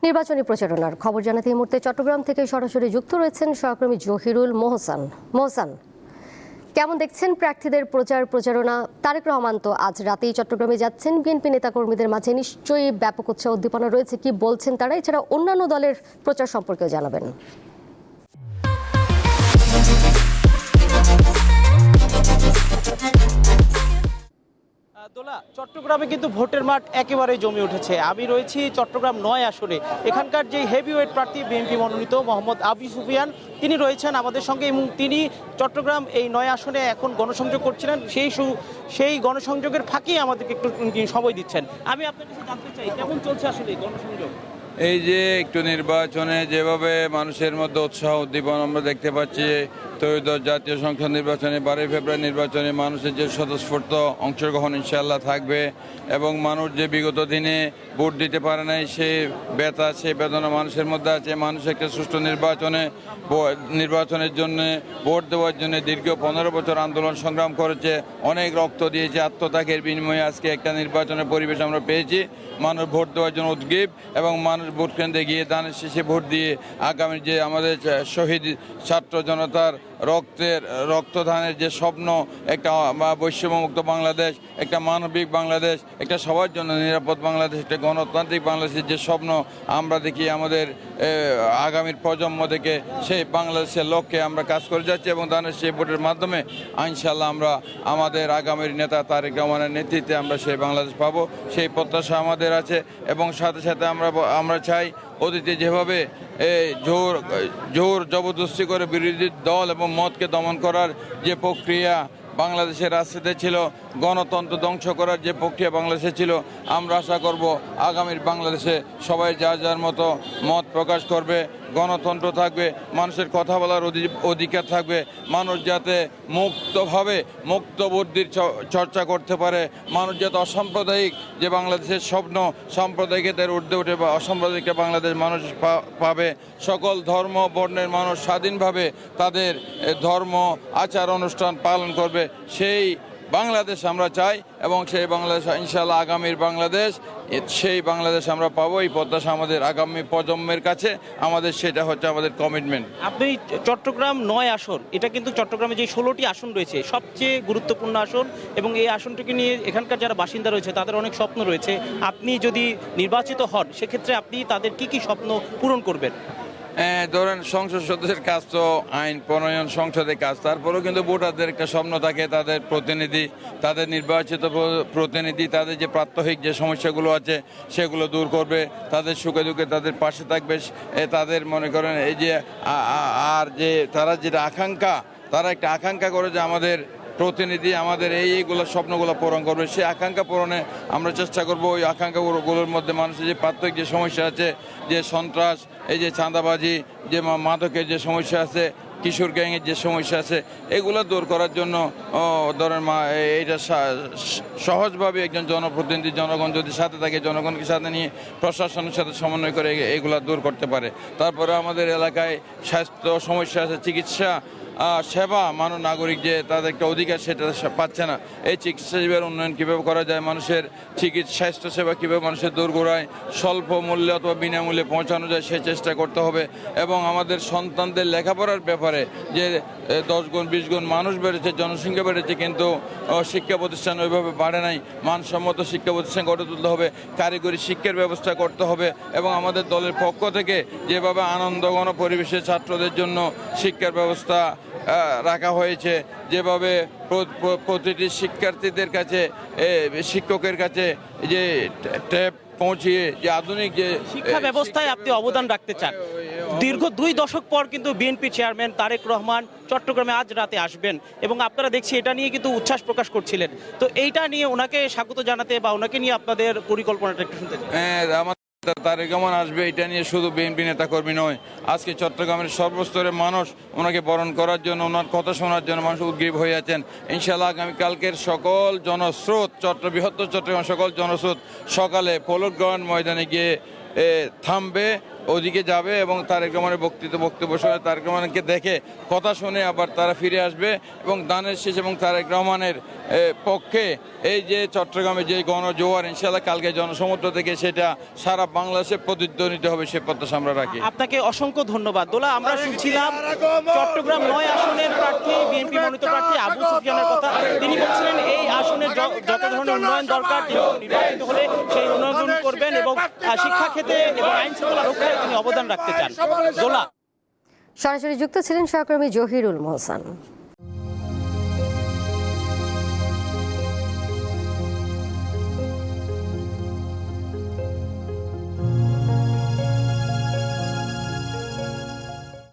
নির্বাচনী প্রচারণার খবর জানাতে এই মুহূর্তে চট্টগ্রাম থেকে সরাসরি যুক্ত রয়েছেন সহকর্মী জহিরুল মোহসান। কেমন দেখছেন প্রার্থীদের প্রচারণা? তারেক রহমান তো আজ রাতেই চট্টগ্রামে যাচ্ছেন। বিএনপি নেতাকর্মীদের মাঝে নিশ্চয়ই ব্যাপক উৎসাহ উদ্দীপনা রয়েছে, কি বলছেন তারা? এছাড়া অন্যান্য দলের প্রচার সম্পর্কেও জানাবেন। দোলা, চট্টগ্রামে কিন্তু ভোটের মাঠ একেবারেই জমে উঠেছে। আমি রয়েছি চট্টগ্রাম ৯ আসনে। এখানকার যে হেভিওয়েট প্রার্থী বিএনপি মনোনীত মোহাম্মদ আবু সুফিয়ান, তিনি রয়েছেন আমাদের সঙ্গে এবং তিনি চট্টগ্রাম এই ৯ আসনে এখন গণসংযোগ করছিলেন। সেই গণসংযোগের ফাঁকেই আমাদেরকে একটু সময় দিচ্ছেন। আমি আপনার কাছে জানতে চাই, কেমন চলছে আসলে এই গণসংযোগ? এই যে একটু নির্বাচনে যেভাবে মানুষের মধ্যে উৎসাহ উদ্দীপনা আমরা দেখতে পাচ্ছি, ত্রয়োদশ জাতীয় সংসদ নির্বাচনে 12 ফেব্রুয়ারি নির্বাচনে মানুষের যে স্বতঃস্ফূর্ত অংশগ্রহণ ইনশাআল্লাহ থাকবে এবং মানুষ যে বিগত দিনে ভোট দিতে পারে নাই সে ব্যথা, সে বেদনা মানুষের মধ্যে আছে। মানুষ একটা সুষ্ঠু নির্বাচনের জন্য ভোট দেওয়ার জন্য দীর্ঘ 15 বছর আন্দোলন সংগ্রাম করেছে, অনেক রক্ত দিয়েছে, আত্মত্যাগের বিনিময়ে আজকে একটা নির্বাচনের পরিবেশ আমরা পেয়েছি। মানুষ ভোট দেওয়ার জন্য উদ্গ্রীব এবং মানুষ ভোট কেন্দ্রে গিয়ে দানের শেষে ভোট দিয়ে আগামী যে আমাদের শহীদ ছাত্র জনতার রক্তদানের যে স্বপ্ন, একটা বৈষম্যমুক্ত বাংলাদেশ, একটা মানবিক বাংলাদেশ, একটা সবার জন্য নিরাপদ বাংলাদেশ, একটা গণতান্ত্রিক বাংলাদেশের যে স্বপ্ন আমরা দেখি আমাদের আগামীর প্রজন্ম থেকে, সেই বাংলাদেশের লক্ষ্যে আমরা কাজ করে যাচ্ছি এবং দানের সেই ভোটের মাধ্যমে ইনশাআল্লাহ আমরা আমাদের আগামীর নেতা তারেক রহমানের নেতৃত্বে আমরা সেই বাংলাদেশ পাবো, সেই প্রত্যাশা আমাদের আছে। এবং সাথে সাথে আমরা চাই অতীতে যেভাবে জোর জবরদস্তি করে বিরোধী দল এবং মতকে দমন করার যে প্রক্রিয়া বাংলাদেশের রাজনীতিতে ছিল, গণতন্ত্র ধ্বংস করার যে প্রক্রিয়া বাংলাদেশে ছিল, আমরা আশা করব আগামীর বাংলাদেশে সবাই যার মতো মত প্রকাশ করবে, গণতন্ত্র থাকবে, মানুষের কথা বলার অধিকার থাকবে, মানুষ যাতে মুক্তভাবে মুক্ত বুদ্ধির চর্চা করতে পারে, মানুষ যাতে অসাম্প্রদায়িক যে বাংলাদেশের স্বপ্ন সাম্প্রদায়িকতার ঊর্ধ্বে উঠে বা অসাম্প্রদায়িক বাংলাদেশ মানুষ পাবে, সকল ধর্ম বর্ণের মানুষ স্বাধীনভাবে তাদের ধর্ম আচার অনুষ্ঠান পালন করবে, সেই বাংলাদেশ আমরা চাই। এবং সেই বাংলাদেশ ইনশাআল্লাহ আগামীর বাংলাদেশ, সেই বাংলাদেশ আমরা পাবো। এই প্রত্যাশা আমাদের আগামী প্রজন্মের কাছে, আমাদের সেটা হচ্ছে আমাদের কমিটমেন্ট। আপনি চট্টগ্রাম ৯ আসন, এটা কিন্তু চট্টগ্রামে যে 16টি আসন রয়েছে সবচেয়ে গুরুত্বপূর্ণ আসন এবং এই আসনটিকে নিয়ে এখানকার যারা বাসিন্দা রয়েছে তাদের অনেক স্বপ্ন রয়েছে। আপনি যদি নির্বাচিত হন সেক্ষেত্রে আপনি তাদের কি স্বপ্ন পূরণ করবেন? ধরেন সংসদ সদস্যের কাজ তো আইন প্রণয়ন, সংসদের কাজ, তারপরেও কিন্তু ভোটারদের একটা স্বপ্ন থাকে, তাদের প্রতিনিধি, তাদের নির্বাচিত প্রতিনিধি তাদের যে প্রাত্যহিক যে সমস্যাগুলো আছে সেগুলো দূর করবে, তাদের সুখে দুঃখে তাদের পাশে থাকবে। তাদের মনে করেন এই যে আর যে তারা যেটা তারা একটা আকাঙ্ক্ষা করে যে আমাদের প্রতিনিধি আমাদের এইগুলো স্বপ্নগুলো পূরণ করবে, সেই আকাঙ্ক্ষা পূরণে আমরা চেষ্টা করব। ওই আকাঙ্ক্ষাগুলোর মধ্যে মানুষের যে প্রাত্যহিক যে সমস্যা আছে, যে সন্ত্রাস, এই যে চাঁদাবাজি, যে মাদকের যে সমস্যা আছে, কিশোর গ্যাংয়ের যে সমস্যা আছে, এগুলো দূর করার জন্য ধরেন এইটা সহজভাবে একজন জনপ্রতিনিধি, জনগণ যদি সাথে থাকে, জনগণকে সাথে নিয়ে প্রশাসনের সাথে সমন্বয় করে এগুলা দূর করতে পারে। তারপরে আমাদের এলাকায় স্বাস্থ্য সমস্যা আছে, চিকিৎসা সেবা, মানব নাগরিক যে তাদের একটা অধিকার সেটা পাচ্ছে না, এই চিকিৎসা সেবার উন্নয়ন কীভাবে করা যায়, মানুষের স্বাস্থ্য সেবা কীভাবে মানুষের দোরগোড়ায় স্বল্প মূল্যে অথবা বিনামূল্যে পৌঁছানো যায় সেই চেষ্টা করতে হবে। এবং আমাদের সন্তানদের লেখাপড়ার ব্যাপারে যে 10 গুণ 20 গুণ মানুষ বেড়েছে, জনসংখ্যা বেড়েছে, কিন্তু শিক্ষা প্রতিষ্ঠান ওইভাবে বাড়ে নাই। মানসম্মত শিক্ষা প্রতিষ্ঠান গড়ে তুলতে হবে, কারিগরি শিক্ষার ব্যবস্থা করতে হবে। এবং আমাদের দলের পক্ষ থেকে যেভাবে আনন্দঘন পরিবেশে ছাত্রদের জন্য শিক্ষার ব্যবস্থা রাখা হয়েছে, যেভাবে প্রতিটি শিক্ষার্থীদের কাছে, শিক্ষকের কাছে যে ট্যাব পৌঁছিয়ে যে আধুনিক যে শিক্ষা ব্যবস্থায় আপনি অবদান রাখতে চান। দীর্ঘ 2 দশক পর কিন্তু বিএনপি চেয়ারম্যান তারেক রহমান চট্টগ্রামে আজ রাতে আসবেন এবং আপনারা দেখছি এটা নিয়ে কিন্তু উচ্ছ্বাস প্রকাশ করছিলেন। তো এইটা নিয়ে ওনাকে স্বাগত জানাতে বা ওনাকে নিয়ে আপনাদের পরিকল্পনাটা একটু শুনতে চাই। তারেক রহমান আসবে, এটা নিয়ে শুধু বিএনপি নেতাকর্মী নয়, আজকে চট্টগ্রামের সর্বস্তরের মানুষ ওনাকে বরণ করার জন্য, ওনার কথা শোনার জন্য মানুষ উদ্গ্রীব হয়ে আছেন। ইনশাআল্লাহ আগামীকালকের সকল জনস্রোত, বৃহত্তর চট্টগ্রাম সকল জনস্রোত সকালে পলক গ্রহণ ময়দানে গিয়ে থামবে, ওদিকে যাবে এবং তারেক রহমানের বক্তব্য শুনে তারেক রহমানকে দেখে কথা শুনে আবার তারা ফিরে আসবে এবং দানের শেষ এবং তারেক রহমানের পক্ষে এই যে চট্টগ্রামে যে গণজোয়ার ইনশাআল্লাহ কালকে জনসমুদ্র থেকে সেটা সারা বাংলাদেশে প্রতিধ্বনিত হবে সে প্রত্যাশা আমরা রাখি। আপনাকে অসংখ্য ধন্যবাদ। দোলা, আমরা শুনছিলাম চট্টগ্রাম 9 আসনের প্রার্থী বিএনপি মনোনীত প্রার্থী আবু সুফিয়ানের কথা। তিনি বলছিলেন এই আসনের যত ধরনের উন্নয়ন দরকার নির্বাচিত হলে সেই উন্নয়ন করবেন এবং শিক্ষা ক্ষেত্রে এবং আইন শৃঙ্খলা রক্ষায় তিনি অবদান রাখতে চান। দোলা, সরাসরি যুক্ত ছিলেন সহকর্মী জহিরুল মোহসান।